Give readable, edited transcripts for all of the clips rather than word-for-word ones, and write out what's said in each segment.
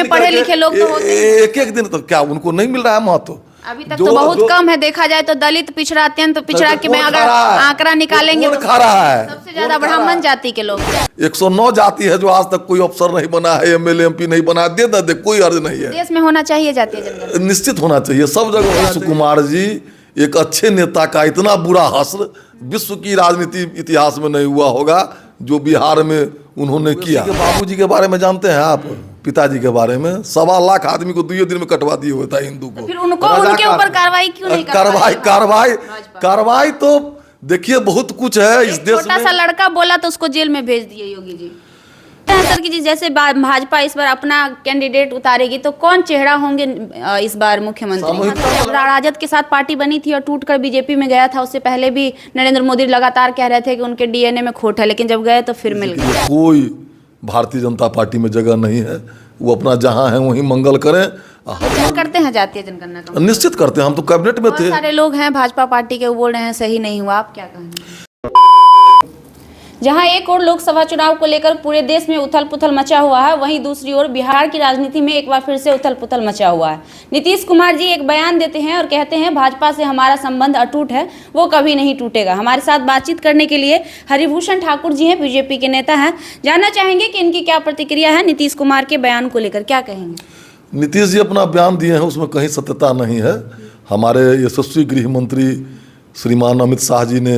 पढ़े लिखे लोग तो होते हैं। एक एक दिन तो क्या उनको नहीं मिल रहा है महत्व? अभी तक तो बहुत कम है, देखा जाए तो दलित पिछड़ा, अत्यंत पिछड़ा के में अगर आंकड़ा निकालेंगे तो खा रहा है सबसे ज्यादा ब्राह्मण जाति के लोग। 109 जाति है जो आज तक कोई अफसर नहीं बना है, एमएलए एमपी नहीं बना, दे कोई अर्ज नहीं है। देश में होना चाहिए जातीय जनगणना, निश्चित होना चाहिए सब जगह। सुकुमार जी एक अच्छे नेता का इतना बुरा हश्र विश्व की राजनीति इतिहास में नहीं हुआ होगा जो बिहार में उन्होंने किया। बाबूजी के बारे में जानते हैं आप? पिताजी के बारे में 1.25 लाख आदमी को 2 दिन में कटवा दिए हुए था हिंदू को। फिर उनको उनके ऊपर कार्रवाई क्यों नहीं? कार्रवाई तो देखिए बहुत कुछ है इस देश में। छोटा सा लड़का बोला तो उसको जेल में भेज दिए योगी जी। सर की जी जैसे भाजपा इस बार अपना कैंडिडेट उतारेगी तो कौन चेहरा होंगे इस बार मुख्यमंत्री? जब राजद के साथ पार्टी बनी थी और टूटकर बीजेपी में गया था, उससे पहले भी नरेंद्र मोदी लगातार कह रहे थे कि उनके डीएनए में खोट है, लेकिन जब गए तो फिर मिल गया। कोई भारतीय जनता पार्टी में जगह नहीं है, वो अपना जहां है वहीं मंगल करें। हम करते हैं जातीय जनगणना का? निश्चित करते हैं, हम तो कैबिनेट में थे। बहुत सारे लोग हैं भाजपा पार्टी के, वो बोल रहे हैं सही नहीं हुआ, आप क्या कहेंगे? जहां एक ओर लोकसभा चुनाव को लेकर पूरे देश में उथल पुथल मचा हुआ है, वहीं दूसरी ओर बिहार की राजनीति में एक बार फिर से उथल पुथल मचा हुआ है। नीतीश कुमार जी एक बयान देते हैं और कहते हैं भाजपा से हमारा संबंध अटूट है, वो कभी नहीं टूटेगा। हमारे साथ बातचीत करने के लिए हरिभूषण ठाकुर जी हैं, बीजेपी के नेता हैं। जानना चाहेंगे कि इनकी क्या प्रतिक्रिया है नीतीश कुमार के बयान को लेकर, क्या कहेंगे? नीतीश जी अपना बयान दिए हैं, उसमें कहीं सत्यता नहीं है। हमारे यशस्वी गृह मंत्री श्रीमान अमित शाह जी ने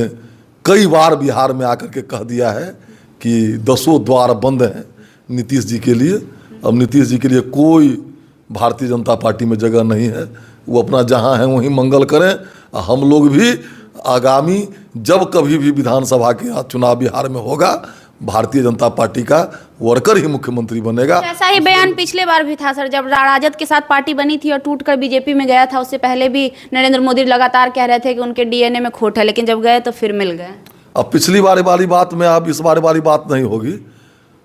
कई बार बिहार में आकर के कह दिया है कि 10 द्वार बंद हैं नीतीश जी के लिए। अब नीतीश जी के लिए कोई भारतीय जनता पार्टी में जगह नहीं है, वो अपना जहां है वहीं मंगल करें। हम लोग भी आगामी जब कभी भी विधानसभा के चुनाव बिहार में होगा, भारतीय जनता पार्टी का वर्कर ही मुख्यमंत्री बनेगा। ऐसा ही बयान पिछले बार भी था सर, जब राजद के साथ पार्टी बनी थी और टूटकर बीजेपी में गया था, उससे पहले भी नरेंद्र मोदी लगातार कह रहे थे कि उनके डीएनए में खोट है, लेकिन जब गए तो फिर मिल गए। अब पिछली बार वाली बात में अब इस बार वाली बात नहीं होगी,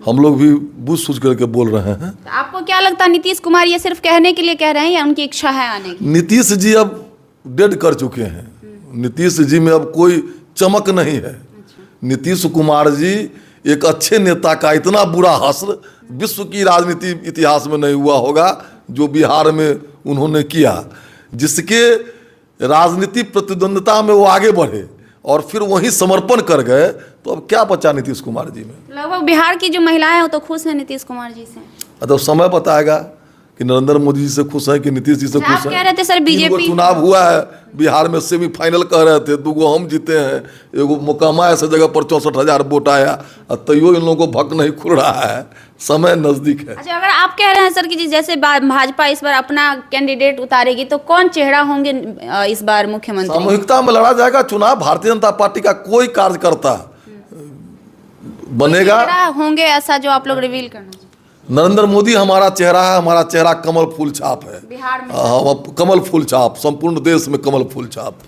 हम लोग भी बूझ सूझ करके बोल रहे हैं। तो आपको क्या लगता है नीतीश कुमार ये सिर्फ कहने के लिए कह रहे हैं या उनकी इच्छा है आने की? नीतीश जी अब डेड कर चुके हैं, नीतीश जी में अब कोई चमक नहीं है। नीतीश कुमार जी एक अच्छे नेता का इतना बुरा हश्र विश्व की राजनीति इतिहास में नहीं हुआ होगा जो बिहार में उन्होंने किया, जिसके राजनीति प्रतिद्वंद्विता में वो आगे बढ़े और फिर वहीं समर्पण कर गए। तो अब क्या बचा नीतीश कुमार जी में? लगभग बिहार की जो महिलाएं हैं वो तो खुश हैं नीतीश कुमार जी से। तो समय बताएगा कि नरेंद्र मोदी जी से खुश है कि नीतीश जी से खुश है। कह रहे थे सर बीजेपी चुनाव हुआ है बिहार में, सेमीफाइनल कह रहे थे, 2 हम जीते हैं, एगो मोकामा ऐसे जगह पर 64,000 वोट आया, तैयो इन लोगों को भक नहीं खुल रहा है, समय नजदीक है। अच्छा, अगर आप कह रहे हैं सर कि जैसे भाजपा इस बार अपना कैंडिडेट उतारेगी तो कौन चेहरा होंगे इस बार मुख्यमंत्री? सामूहिकता में लड़ा जाएगा चुनाव, भारतीय जनता पार्टी का कोई कार्यकर्ता बनेगा होंगे ऐसा जो आप लोग रिवील करना? नरेंद्र मोदी हमारा चेहरा है, हमारा चेहरा कमल फूल छाप है बिहार में। कमल फूल छाप, संपूर्ण देश में कमल फूल छाप,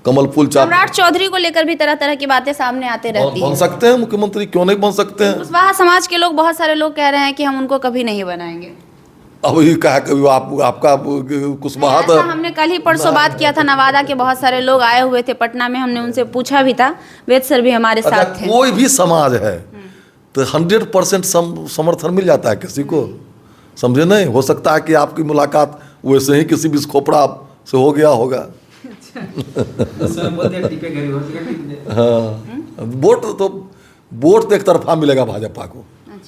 कमल फूल छाप। सम्राट चौधरी को लेकर भी तरह तरह की बातें सामने आते रहती हैं। बन सकते हैं मुख्यमंत्री, क्यों नहीं बन सकते हैं? कुशवाहा समाज के लोग, बहुत सारे लोग कह रहे हैं कि हम उनको कभी नहीं बनाएंगे। अब ये कहा कभी आपका कुशवाहा था। हमने कल ही परसों बात किया था, नवादा के बहुत सारे लोग आए हुए थे पटना में, हमने उनसे पूछा भी था, वेद सर भी हमारे साथ थे। कोई भी समाज है तो 100% समर्थन मिल जाता है किसी को, समझे नहीं? हो सकता है कि आपकी मुलाकात वैसे ही किसी भी खोपड़ा से हो गया होगा। हाँ, वोट तो एक तरफा मिलेगा भाजपा को,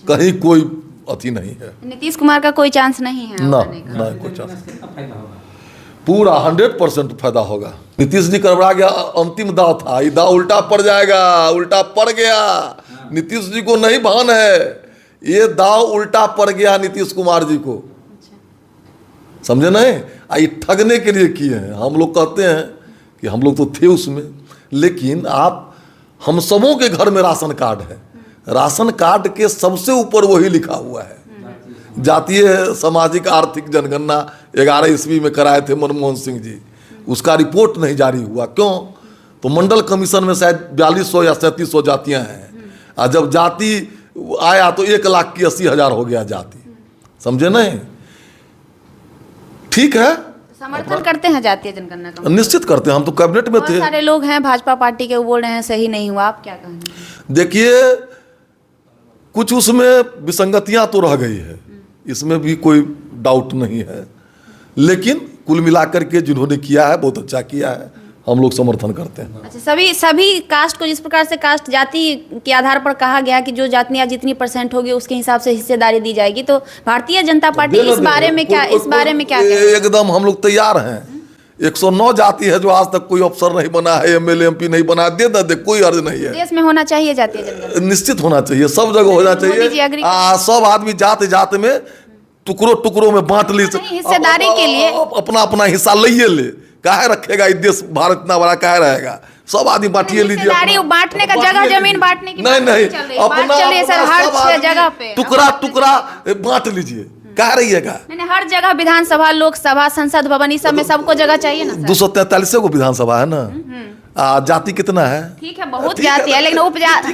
कहीं कोई अति नहीं है। नीतीश कुमार का कोई चांस नहीं है ना कोई चांस, पूरा 100% फायदा होगा। नीतीश जी करवा गया, अंतिम दाव था, ये दाव उल्टा पड़ जाएगा, उल्टा पड़ गया। नीतीश जी को नहीं भान है, ये दाव उल्टा पड़ गया नीतीश कुमार जी को, समझे नहीं? ये ठगने के लिए किए हैं। हम लोग कहते हैं कि हम लोग तो थे उसमें, लेकिन हम सबों के घर में राशन कार्ड है, राशन कार्ड के सबसे ऊपर वही लिखा हुआ है, जातीय सामाजिक आर्थिक जनगणना 11 ईस्वी में कराए थे मनमोहन सिंह जी, उसका रिपोर्ट नहीं जारी हुआ। क्यों? तो मंडल कमीशन में शायद 4200 या 3700 जातियां हैं, और जब जाति आया तो 1,80,000 हो गया जाति, समझे नहीं? ठीक है, समर्थन करते हैं जातीय जनगणना का? निश्चित करते हैं, हम तो कैबिनेट में थे। बहुत सारे लोग हैं भाजपा पार्टी के, वो बोल रहे हैं सही नहीं हुआ, आप क्या कहेंगे? देखिए कुछ उसमें विसंगतियां तो रह गई है, इसमें भी कोई डाउट नहीं है, लेकिन कुल मिलाकर के जिन्होंने किया है बहुत अच्छा किया है, हम लोग समर्थन करते हैं। अच्छा, सभी कास्ट को जिस प्रकार से कास्ट जाति के आधार पर कहा गया कि जो जातियां जितनी % होगी उसके हिसाब से हिस्सेदारी दी जाएगी, तो भारतीय जनता पार्टी इस बारे में क्या एकदम हम लोग तैयार हैं। 109 जाति है जो आज तक कोई अफसर नहीं बना है, MLA MP नहीं बना, दे कोई अर्ज नहीं है। देश में होना चाहिए जातीय जनगणना, निश्चित होना चाहिए, सब जगह होना चाहिए। सब आदमी जात में टुकड़ों में बांट ली, हिस्सेदारी के लिए अपना अपना हिस्सा ले काहे रखेगा इस देश, भारत इतना बड़ा काहे रहेगा, सब आदमी बांटिए लीजिए। बांटने का जगह जमीन बांटने की नहीं अपना सर, हर जगह पे टुकड़ा बांट लीजिए, कह रहिएगा। हर जगह विधानसभा, लोकसभा, संसद भवन, इस सब में सबको जगह चाहिए ना। 243 को विधानसभा है ना। जाति कितना है? ठीक है, बहुत जाति है, लेकिन उपजाति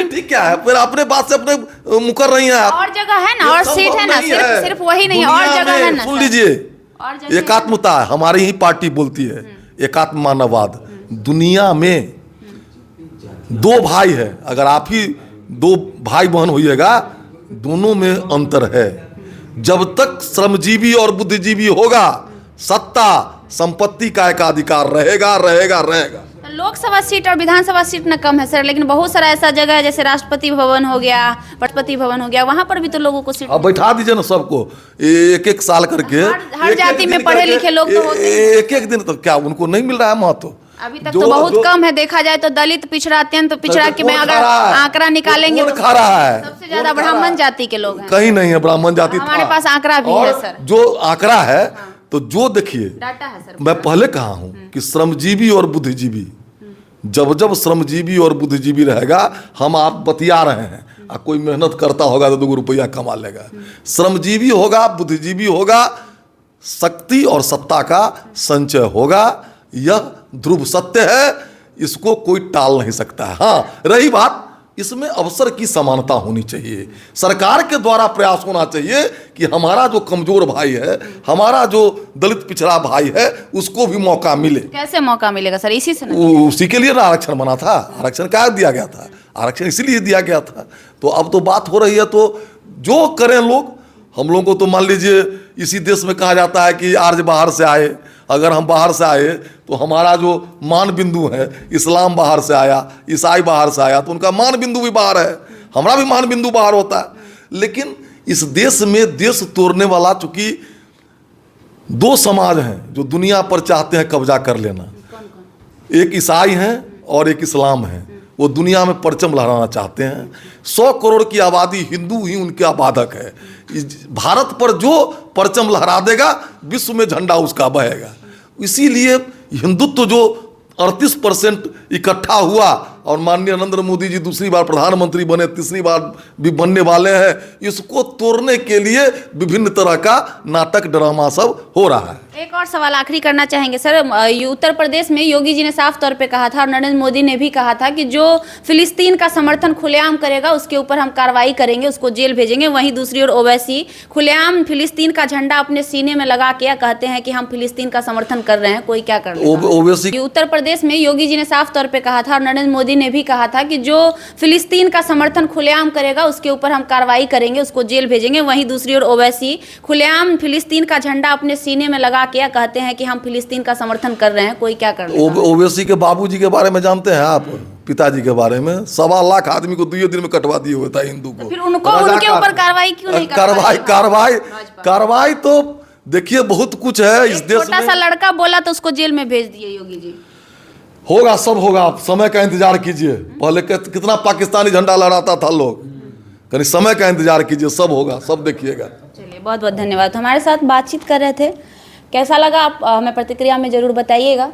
ठीक क्या है, फिर अपने बात से अपने मुकर रही हैं आप। और जगह है ना, और सीट है ना, सिर्फ वही नहीं, और जगह है ना। सुन लीजिए, एकात्मता हमारी ही पार्टी बोलती है, एकात्म मानववाद। दुनिया में 2 भाई है, अगर आप ही 2 भाई बहन होइएगा, दोनों में अंतर है। जब तक श्रमजीवी और बुद्धिजीवी होगा, सत्ता संपत्ति का एकाधिकार रहेगा। लोकसभा सीट और विधानसभा सीट न कम है सर, लेकिन बहुत सारा ऐसा जगह है जैसे राष्ट्रपति भवन हो गया, राष्ट्रपति भवन हो गया, वहां पर भी तो लोगों को सीट। अब बैठा दीजिए ना सबको, एक साल करके। हर जाति में पढ़े लिखे लोग तो होते हैं। एक दिन तो क्या उनको नहीं मिल रहा है महत्व? अभी तक तो बहुत कम है, देखा जाए तो दलित, पिछड़ा, अत्यंत पिछड़ा के में अगर आंकड़ा निकालेंगे तो खा रहा है, सबसे ज्यादा ब्राह्मण जाति के लोग हैं। कहीं नहीं है ब्राह्मण जाति, हमारे पास आंकड़ा भी है सर। जो आंकड़ा है तो जो देखिए, डाटा है सर। मैं पहले कहा हूं कि श्रमजीवी और बुद्धिजीवी, जब श्रमजीवी और बुद्धिजीवी रहेगा, हम आप बतिया रहे हैं, कोई मेहनत करता होगा तो 2 रुपया कमा लेगा। श्रमजीवी होगा, बुद्धिजीवी होगा, शक्ति और सत्ता का संचय होगा, यह ध्रुव सत्य है, इसको कोई टाल नहीं सकता है। हाँ, रही बात, इसमें अवसर की समानता होनी चाहिए। सरकार के द्वारा प्रयास होना चाहिए कि हमारा जो कमजोर भाई है, हमारा जो दलित पिछड़ा भाई है, उसको भी मौका मिले। कैसे मौका मिलेगा सर? इसी से उसी के लिए ना आरक्षण बना था। आरक्षण क्या दिया गया था? आरक्षण इसीलिए दिया गया था। तो अब तो बात हो रही है, तो जो करें लोग। हम लोगों को तो मान लीजिए, इसी देश में कहा जाता है कि आर्य बाहर से आए। अगर हम बाहर से आए तो हमारा जो मान बिंदु है, इस्लाम बाहर से आया, ईसाई बाहर से आया, तो उनका मान बिंदु भी बाहर है, हमारा भी मान बिंदु बाहर होता है। लेकिन इस देश में देश तोड़ने वाला, चूंकि 2 समाज हैं जो दुनिया पर चाहते हैं कब्जा कर लेना। एक ईसाई हैं और एक इस्लाम है। वो दुनिया में परचम लहराना चाहते हैं। 100 करोड़ की आबादी हिंदू ही उनका बाधक है। भारत पर जो परचम लहरा देगा, विश्व में झंडा उसका बहेगा। इसीलिए हिंदुत्व जो 38% इकट्ठा हुआ, और माननीय नरेंद्र मोदी जी दूसरी बार प्रधानमंत्री बने, तीसरी बार भी बनने वाले हैं, इसको तोड़ने के लिए विभिन्न तरह का नाटक ड्रामा सब हो रहा है। एक और सवाल आखिरी करना चाहेंगे सर। उत्तर प्रदेश में योगी जी ने साफ तौर पे कहा था, और नरेंद्र मोदी ने भी कहा था कि जो फिलिस्तीन का समर्थन खुलेआम करेगा उसके ऊपर हम कार्रवाई करेंगे, उसको जेल भेजेंगे। वहीं दूसरी ओर ओवैसी खुलेआम फिलिस्तीन का झंडा अपने सीने में लगा के कहते हैं कि हम फिलिस्तीन का समर्थन कर रहे हैं, कोई क्या कर रहा है। ओवैसी उत्तर प्रदेश में योगी जी ने साफ तौर पे कहा था, और नरेंद्र मोदी ने भी कहा था कि जो फिलिस्तीन का समर्थन खुलेआम करेगा उसके ऊपर हम कार्रवाई करेंगे, उसको जेल भेजेंगे। वहीं दूसरी ओर ओवैसी खुलेआम फिलिस्तीन का झंडा अपने सीने में लगा के कहते हैं कि हम फिलिस्तीन का समर्थन कर रहे हैं, कोई क्या कर रहा है। ओवैसी के बाबूजी के बारे में जानते हैं आप? पिताजी के बारे में 1.25 लाख आदमी को 2 दिन में कटवा दिए हुए था हिंदू को। फिर उनको उनके ऊपर कार्रवाई क्यों नहीं? कार्रवाई तो देखिए बहुत कुछ है इस देश में। छोटा सा लड़का बोला तो उसको जेल में भेज दिए योगी जी। होगा, सब होगा, आप समय का इंतजार कीजिए। पहले कितना पाकिस्तानी झंडा लहराता था लोग, कहीं समय का इंतजार कीजिए, सब होगा, सब देखिएगा। चलिए, बहुत बहुत धन्यवाद। हमारे साथ बातचीत कर रहे थे, कैसा लगा आप हमें प्रतिक्रिया में जरूर बताइएगा।